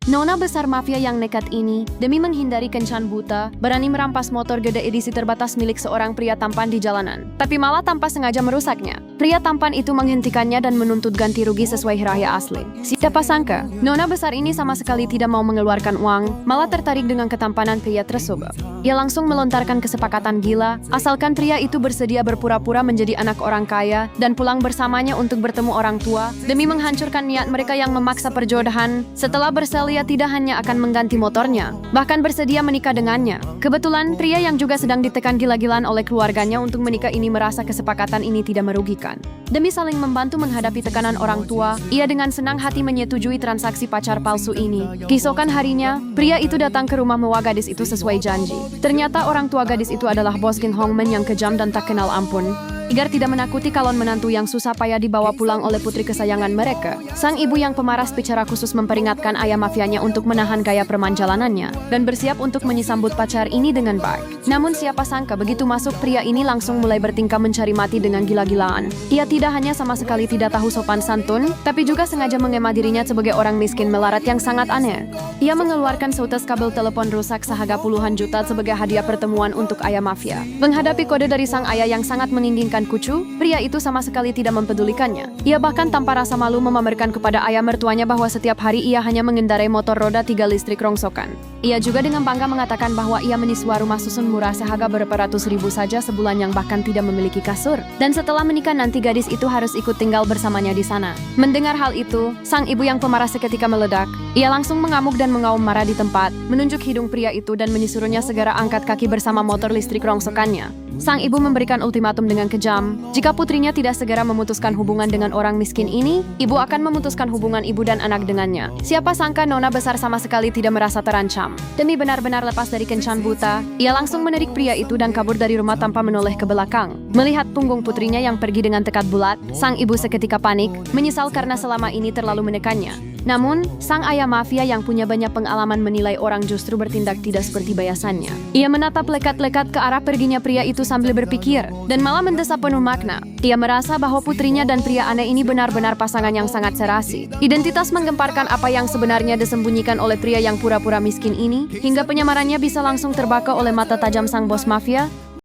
Nona besar mafia yang nekat ini, demi menghindari kencan buta, berani merampas motor gede edisi terbatas milik seorang pria tampan di jalanan. Tapi malah tanpa sengaja merusaknya. Pria tampan itu menghentikannya dan menuntut ganti rugi sesuai hiraya asli. Siapa sangka, Nona besar ini sama sekali tidak mau mengeluarkan uang, malah tertarik dengan ketampanan pria tersebut. Ia langsung melontarkan kesepakatan gila, asalkan pria itu bersedia berpura-pura menjadi anak orang kaya dan pulang bersamanya untuk bertemu orang tua, demi menghancurkan niat mereka yang memaksa perjodohan. Setelah bersel, ia tidak hanya akan mengganti motornya, bahkan bersedia menikah dengannya. Kebetulan, pria yang juga sedang ditekan gila-gilaan oleh keluarganya untuk menikah ini merasa kesepakatan ini tidak merugikan. Demi saling membantu menghadapi tekanan orang tua, ia dengan senang hati menyetujui transaksi pacar palsu ini. Keesokan harinya, pria itu datang ke rumah mewah gadis itu sesuai janji. Ternyata orang tua gadis itu adalah bos Kim Hongman yang kejam dan tak kenal ampun. Agar tidak menakuti calon menantu yang susah payah dibawa pulang oleh putri kesayangan mereka, sang ibu yang pemaras secara khusus memperingatkan ayah mafianya untuk menahan gaya permanjalanannya dan bersiap untuk menyambut pacar ini dengan baik. Namun siapa sangka begitu masuk, pria ini langsung mulai bertingkah mencari mati dengan gila-gilaan. Ia tidak hanya sama sekali tidak tahu sopan santun, tapi juga sengaja mengemas dirinya sebagai orang miskin melarat yang sangat aneh. Ia mengeluarkan seutas kabel telepon rusak seharga puluhan juta sebagai hadiah pertemuan untuk ayah mafia. Menghadapi kode dari sang ayah yang sangat menginginkan kucu, pria itu sama sekali tidak mempedulikannya. Ia bahkan tanpa rasa malu memamerkan kepada ayah mertuanya bahwa setiap hari ia hanya mengendarai motor roda 3 listrik rongsokan. Ia juga dengan bangga mengatakan bahwa ia meniswa rumah susun murah seharga berapa ratus ribu saja sebulan yang bahkan tidak memiliki kasur. Dan setelah menikah nanti gadis itu harus ikut tinggal bersamanya di sana. Mendengar hal itu, sang ibu yang pemaras seketika meledak. Ia langsung mengamuk dan mengaum marah di tempat, menunjuk hidung pria itu dan menyuruhnya segera angkat kaki bersama motor listrik rongsokannya. Sang ibu memberikan ultimatum dengan kejam, jika putrinya tidak segera memutuskan hubungan dengan orang miskin ini, ibu akan memutuskan hubungan ibu dan anak dengannya. Siapa sangka Nona besar sama sekali tidak merasa terancam. Demi benar-benar lepas dari kencan buta, ia langsung menarik pria itu dan kabur dari rumah tanpa menoleh ke belakang. Melihat punggung putrinya yang pergi dengan tekad bulat, sang ibu seketika panik, menyesal karena selama ini terlalu menekannya. Namun, sang ayah mafia yang punya banyak pengalaman menilai orang justru bertindak tidak seperti biasanya. Ia menatap lekat-lekat ke arah perginya pria itu sambil berpikir, dan malah mendesah penuh makna. Ia merasa bahwa putrinya dan pria aneh ini benar-benar pasangan yang sangat serasi. Identitas menggemparkan apa yang sebenarnya disembunyikan oleh pria yang pura-pura miskin ini, hingga penyamarannya bisa langsung terbakar oleh mata tajam sang bos mafia.